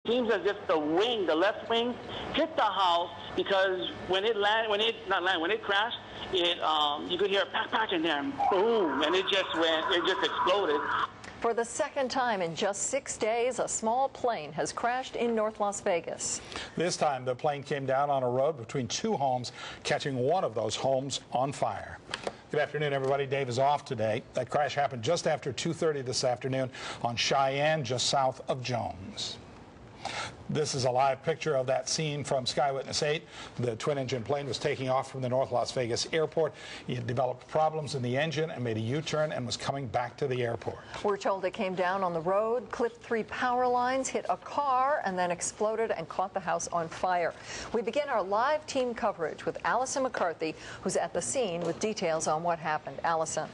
Seems as if the wing, the left wing, hit the house because when it crashed, you could hear a pack in there, and boom, and it just exploded. For the second time in just 6 days, a small plane has crashed in North Las Vegas. This time, the plane came down on a road between two homes, catching one of those homes on fire. Good afternoon, everybody. Dave is off today. That crash happened just after 2:30 this afternoon on Cheyenne, just south of Jones. This is a live picture of that scene from Eyewitness 8. The twin-engine plane was taking off from the North Las Vegas airport. It developed problems in the engine and made a U-turn and was coming back to the airport. We're told it came down on the road, clipped 3 power lines, hit a car, and then exploded and caught the house on fire. We begin our live team coverage with Allison McCarthy, who's at the scene with details on what happened. Allison.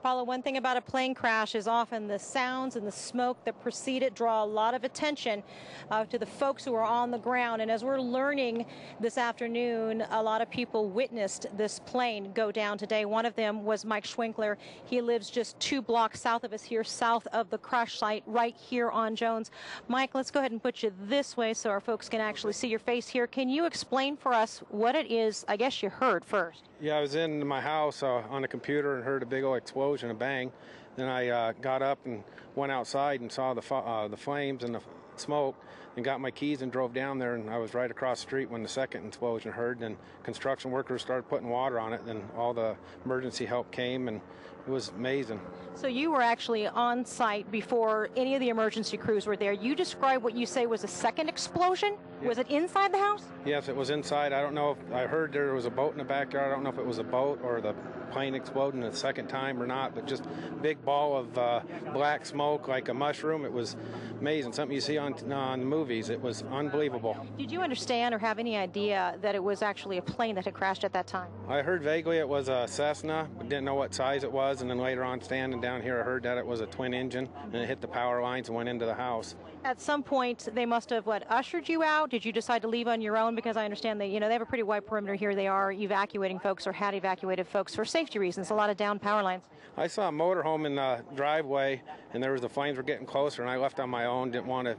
Paula, one thing about a plane crash is often the sounds and the smoke that precede it draw a lot of attention to the folks who are on the ground. And as we're learning this afternoon, a lot of people witnessed this plane go down today. One of them was Mike Schwinkler. He lives just 2 blocks south of us here, south of the crash site, right here on Jones. Mike, let's go ahead and put you this way so our folks can actually see your face here. Can you explain for us what it is, I guess, you heard first? Yeah, I was in my house on the computer and heard a big old explosion, a bang. Then I got up and went outside and saw the flames and the smoke and got my keys and drove down there, and I was right across the street when the second explosion heard. And construction workers started putting water on it, and all the emergency help came, and it was amazing. So you were actually on site before any of the emergency crews were there. You described what you say was a second explosion? Yeah. Was it inside the house? Yes, it was inside. I don't know if I heard there was a boat in the backyard. I don't know if it was a boat or the plane exploding the second time or not, but just big ball of black smoke like a mushroom. It was amazing, something you see on movies. It was unbelievable. Did you understand or have any idea that it was actually a plane that had crashed at that time? I heard vaguely it was a Cessna, but didn't know what size it was, and then later on standing down here I heard that it was a twin engine, and it hit the power lines and went into the house. At some point, they must have, ushered you out? Did you decide to leave on your own? Because I understand that, they have a pretty wide perimeter here. They are evacuating folks or had evacuated folks for safety reasons, a lot of down power lines. I saw a motorhome in the driveway, and there was the flames were getting closer, and I left on my own. Didn't want to,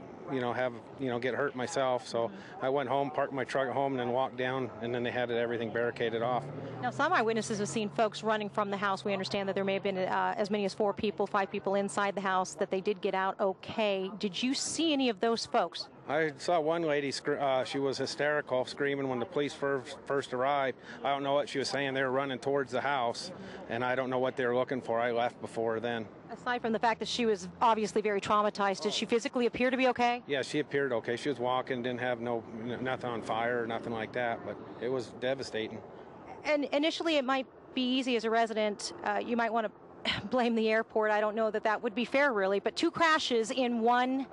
get hurt myself. So I went home, parked my truck at home, and then walked down, and then they had everything barricaded off. Now, some eyewitnesses have seen folks running from the house. We understand that there may have been as many as 5 people inside the house, that they did get out okay. Did you see any of those folks? I saw one lady, she was hysterical, screaming when the police first arrived. I don't know what she was saying. They were running towards the house, and I don't know what they were looking for. I left before then. Aside from the fact that she was obviously very traumatized, did she physically appear to be okay? Yeah, she appeared okay. She was walking, didn't have nothing on fire or nothing like that, but it was devastating. And initially it might be easy as a resident. You might want to blame the airport. I don't know that would be fair, really, but 2 crashes in 1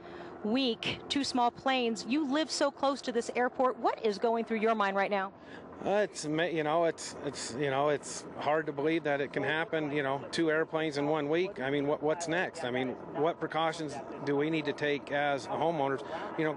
week, 2 small planes. You live so close to this airport. What is going through your mind right now? It's hard to believe that it can happen. 2 airplanes in 1 week. I mean, what's next? I mean, what precautions do we need to take as homeowners?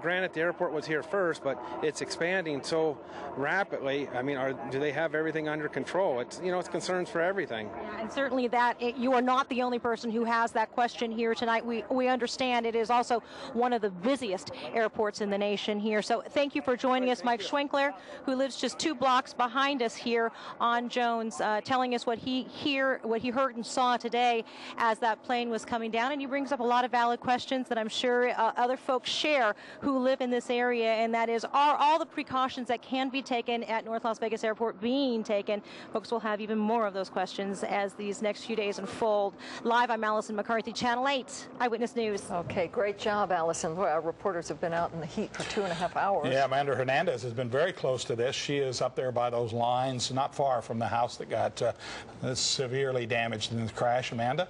Granted, the airport was here first, but it's expanding so rapidly. I mean, do they have everything under control? It's concerns for everything. Yeah, and certainly you are not the only person who has that question here tonight. We understand it is also one of the busiest airports in the nation here. So thank you for joining us, Mike Schwinkler, who lives just 2 blocks behind us here on Jones, telling us what he heard and saw today as that plane was coming down. And he brings up a lot of valid questions that I'm sure other folks share who live in this area, and that is, are all the precautions that can be taken at North Las Vegas Airport being taken? Folks will have even more of those questions as these next few days unfold. Live, I'm Allison McCarthy, Channel 8 Eyewitness News. Okay, great job, Allison. Our reporters have been out in the heat for 2.5 hours. Yeah, Amanda Hernandez has been very close to this. She is up there by those lines, not far from the house that got severely damaged in the crash. Amanda?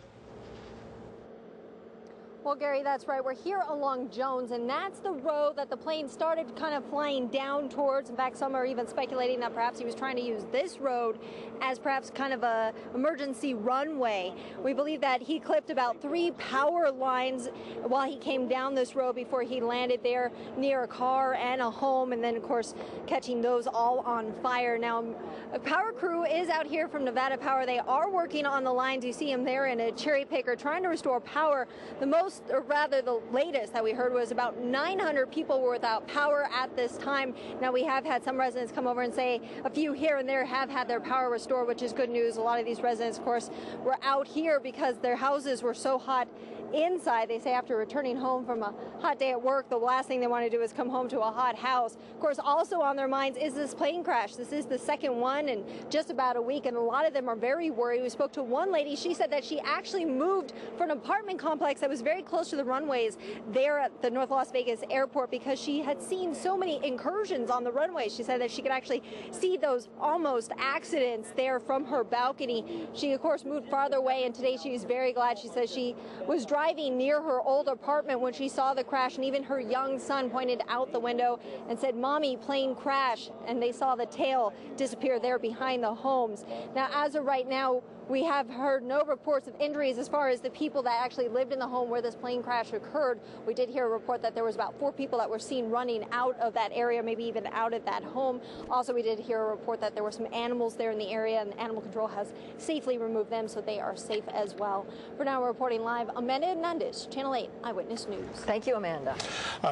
Well, Gary, that's right. We're here along Jones, and that's the road that the plane started kind of flying down towards. In fact, some are even speculating that perhaps he was trying to use this road as perhaps kind of a emergency runway. We believe that he clipped about 3 power lines while he came down this road before he landed there near a car and a home, and then, of course, catching those all on fire. Now, a power crew is out here from Nevada Power. They are working on the lines. You see him there in a cherry picker trying to restore power. The most most, or rather the latest that we heard was about 900 people were without power at this time. Now, we have had some residents come over and say a few here and there have had their power restored, which is good news. A lot of these residents, of course, were out here because their houses were so hot inside. They say after returning home from a hot day at work, the last thing they want to do is come home to a hot house. Of course, also on their minds is this plane crash. This is the second one in just about a week, and a lot of them are very worried. We spoke to one lady. She said that she actually moved from an apartment complex that was very close to the runways there at the North Las Vegas airport because she had seen so many incursions on the runway. She said that she could actually see those almost accidents there from her balcony. She, of course, moved farther away, and today she was very glad. She says she was driving near her old apartment when she saw the crash, and even her young son pointed out the window and said, "Mommy, plane crash," and they saw the tail disappear there behind the homes. Now, as of right now, we have heard no reports of injuries as far as the people that actually lived in the home where this plane crash occurred. We did hear a report that there was about 4 people that were seen running out of that area, maybe even out of that home. Also, we did hear a report that there were some animals there in the area, and Animal Control has safely removed them, so they are safe as well. For now, we're reporting live. Amanda Hernandez, Channel 8 Eyewitness News. Thank you, Amanda.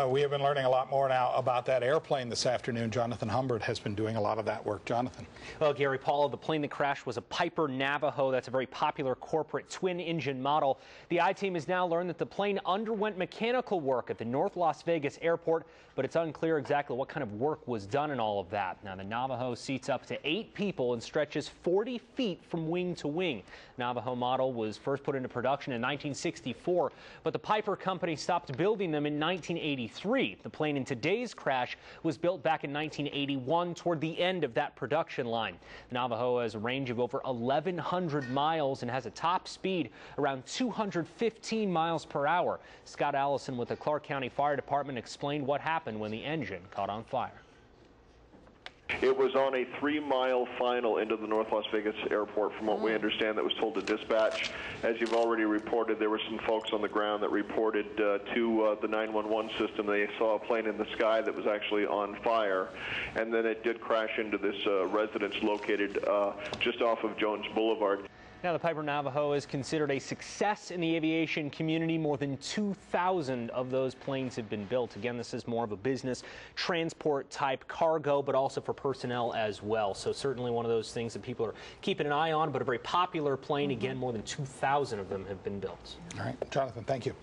We have been learning a lot more now about that airplane this afternoon. Jonathan Humbert has been doing a lot of that work. Jonathan. Well, Gary, Paula, the plane that crashed was a Piper Navajo. That's a very popular corporate twin-engine model. The I-team has now learned that the plane underwent mechanical work at the North Las Vegas airport, but it's unclear exactly what kind of work was done in all of that. Now, the Navajo seats up to 8 people and stretches 40 feet from wing to wing. Navajo model was first put into production in 1964, but the Piper company stopped building them in 1983. The plane in today's crash was built back in 1981 toward the end of that production line. Navajo has a range of over 1,100 miles and has a top speed around 215 miles per hour. Scott Allison with the Clark County Fire Department explained what happened when the engine caught on fire. It was on a 3-mile final into the North Las Vegas airport, from what we understand, that was told to dispatch. As you've already reported, there were some folks on the ground that reported to the 911 system they saw a plane in the sky that was actually on fire, and then it did crash into this residence located just off of Jones Boulevard. Now, the Piper Navajo is considered a success in the aviation community. More than 2,000 of those planes have been built. Again, this is more of a business transport type cargo, but also for personnel as well. So certainly one of those things that people are keeping an eye on, but a very popular plane. Again, more than 2,000 of them have been built. All right, Jonathan, thank you.